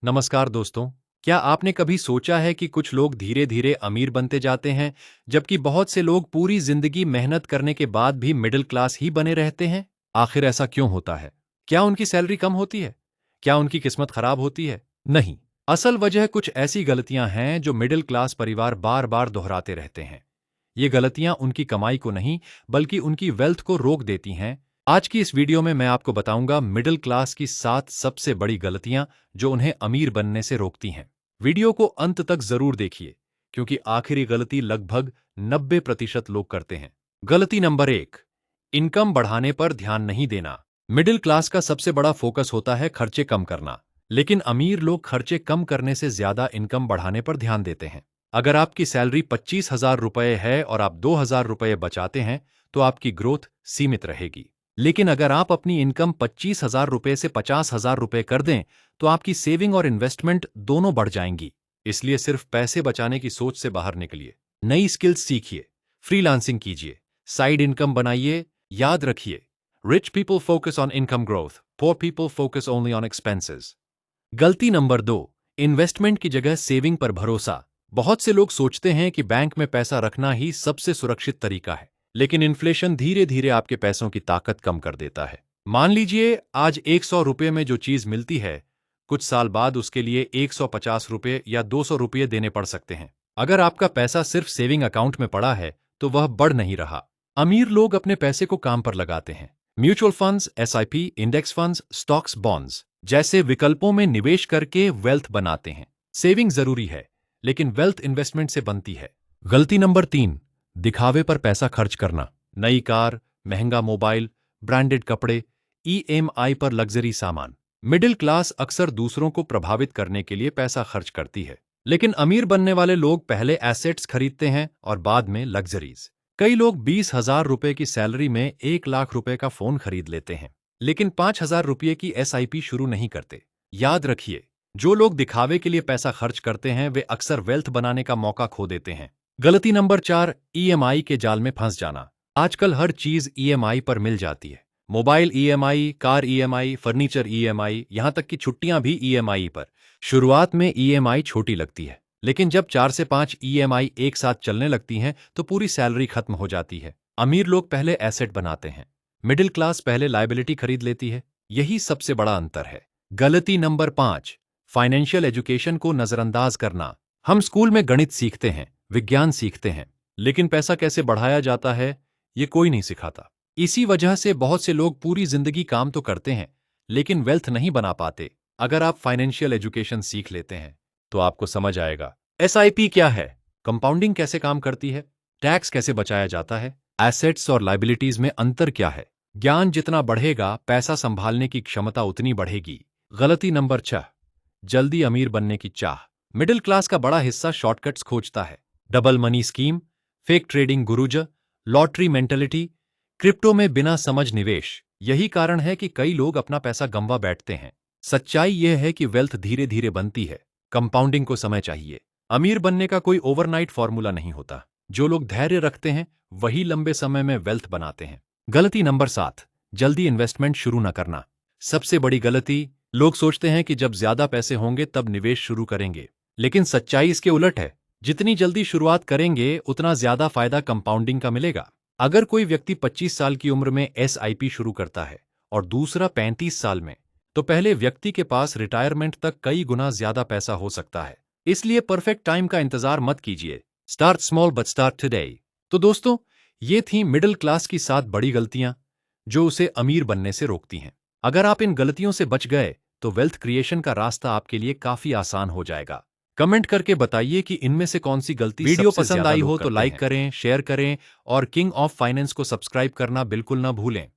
नमस्कार दोस्तों। क्या आपने कभी सोचा है कि कुछ लोग धीरे धीरे अमीर बनते जाते हैं, जबकि बहुत से लोग पूरी जिंदगी मेहनत करने के बाद भी मिडिल क्लास ही बने रहते हैं? आखिर ऐसा क्यों होता है? क्या उनकी सैलरी कम होती है? क्या उनकी किस्मत खराब होती है? नहीं। असल वजह कुछ ऐसी गलतियां हैं जो मिडिल क्लास परिवार बार बार दोहराते रहते हैं। ये गलतियां उनकी कमाई को नहीं, बल्कि उनकी वेल्थ को रोक देती हैं। आज की इस वीडियो में मैं आपको बताऊंगा मिडिल क्लास की 7 सबसे बड़ी गलतियां जो उन्हें अमीर बनने से रोकती हैं। वीडियो को अंत तक जरूर देखिए, क्योंकि आखिरी गलती लगभग 90% लोग करते हैं। गलती नंबर 1, इनकम बढ़ाने पर ध्यान नहीं देना। मिडिल क्लास का सबसे बड़ा फोकस होता है खर्चे कम करना, लेकिन अमीर लोग खर्चे कम करने से ज्यादा इनकम बढ़ाने पर ध्यान देते हैं। अगर आपकी सैलरी 25,000 रुपये है और आप 2,000 रुपये बचाते हैं, तो आपकी ग्रोथ सीमित रहेगी। लेकिन अगर आप अपनी इनकम 25,000 रुपये से 50,000 रुपये कर दें, तो आपकी सेविंग और इन्वेस्टमेंट दोनों बढ़ जाएंगी। इसलिए सिर्फ पैसे बचाने की सोच से बाहर निकलिए। नई स्किल्स सीखिए, फ्रीलांसिंग कीजिए, साइड इनकम बनाइए। याद रखिए, rich people focus on income growth, poor people focus only on expenses. गलती नंबर 2, इन्वेस्टमेंट की जगह सेविंग पर भरोसा। बहुत से लोग सोचते हैं कि बैंक में पैसा रखना ही सबसे सुरक्षित तरीका है, लेकिन इन्फ्लेशन धीरे धीरे आपके पैसों की ताकत कम कर देता है। मान लीजिए आज 100 रुपये में जो चीज मिलती है, कुछ साल बाद उसके लिए 150 रुपये या 200 रुपये देने पड़ सकते हैं। अगर आपका पैसा सिर्फ सेविंग अकाउंट में पड़ा है, तो वह बढ़ नहीं रहा। अमीर लोग अपने पैसे को काम पर लगाते हैं। Mutual funds, SIP, index funds, stocks, bonds जैसे विकल्पों में निवेश करके वेल्थ बनाते हैं। सेविंग जरूरी है, लेकिन वेल्थ इन्वेस्टमेंट से बनती है। गलती नंबर 3, दिखावे पर पैसा खर्च करना। नई कार, महंगा मोबाइल, ब्रांडेड कपड़े, ईएमआई पर लग्जरी सामान। मिडिल क्लास अक्सर दूसरों को प्रभावित करने के लिए पैसा खर्च करती है, लेकिन अमीर बनने वाले लोग पहले एसेट्स खरीदते हैं और बाद में लग्जरीज। कई लोग 20,000 रुपए की सैलरी में 1 लाख रुपए का फोन खरीद लेते हैं, लेकिन 5,000 रुपये की एसआईपी शुरू नहीं करते। याद रखिए, जो लोग दिखावे के लिए पैसा खर्च करते हैं, वे अक्सर वेल्थ बनाने का मौका खो देते हैं। गलती नंबर 4, ईएमआई के जाल में फंस जाना। आजकल हर चीज ईएमआई पर मिल जाती है। Mobile EMI, car EMI, furniture EMI, यहां तक कि छुट्टियां भी ईएमआई पर। शुरुआत में ईएमआई छोटी लगती है, लेकिन जब 4 से 5 ईएमआई एक साथ चलने लगती हैं, तो पूरी सैलरी खत्म हो जाती है। अमीर लोग पहले एसेट बनाते हैं, मिडिल क्लास पहले लायबिलिटी खरीद लेती है। यही सबसे बड़ा अंतर है। गलती नंबर 5, फाइनेंशियल एजुकेशन को नजरअंदाज करना। हम स्कूल में गणित सीखते हैं, विज्ञान सीखते हैं, लेकिन पैसा कैसे बढ़ाया जाता है, ये कोई नहीं सिखाता। इसी वजह से बहुत से लोग पूरी जिंदगी काम तो करते हैं, लेकिन वेल्थ नहीं बना पाते। अगर आप फाइनेंशियल एजुकेशन सीख लेते हैं, तो आपको समझ आएगा एसआईपी क्या है, कंपाउंडिंग कैसे काम करती है, टैक्स कैसे बचाया जाता है, एसेट्स और लायबिलिटीज में अंतर क्या है। ज्ञान जितना बढ़ेगा, पैसा संभालने की क्षमता उतनी बढ़ेगी। गलती नंबर 6, जल्दी अमीर बनने की चाह। मिडिल क्लास का बड़ा हिस्सा शॉर्टकट्स खोजता है। Double money scheme, fake trading gurus, lottery mentality, crypto में बिना समझ निवेश। यही कारण है कि कई लोग अपना पैसा गंवा बैठते हैं। सच्चाई यह है कि वेल्थ धीरे धीरे बनती है, कंपाउंडिंग को समय चाहिए। अमीर बनने का कोई ओवरनाइट फॉर्मूला नहीं होता। जो लोग धैर्य रखते हैं, वही लंबे समय में वेल्थ बनाते हैं। गलती नंबर 7, जल्दी इन्वेस्टमेंट शुरू न करना। सबसे बड़ी गलती, लोग सोचते हैं कि जब ज्यादा पैसे होंगे तब निवेश शुरू करेंगे, लेकिन सच्चाई इसके उलट है। जितनी जल्दी शुरुआत करेंगे, उतना ज्यादा फायदा कंपाउंडिंग का मिलेगा। अगर कोई व्यक्ति 25 साल की उम्र में एसआईपी शुरू करता है और दूसरा 35 साल में, तो पहले व्यक्ति के पास रिटायरमेंट तक कई गुना ज्यादा पैसा हो सकता है। इसलिए परफेक्ट टाइम का इंतजार मत कीजिए। Start small but start today. तो दोस्तों, ये थी मिडिल क्लास की 7 बड़ी गलतियां जो उसे अमीर बनने से रोकती हैं। अगर आप इन गलतियों से बच गए, तो वेल्थ क्रिएशन का रास्ता आपके लिए काफी आसान हो जाएगा। कमेंट करके बताइए कि इनमें से कौन सी गलती वीडियो पसंद आई हो तो लाइक करें, शेयर करें और किंग ऑफ फाइनेंस को सब्सक्राइब करना बिल्कुल न भूलें।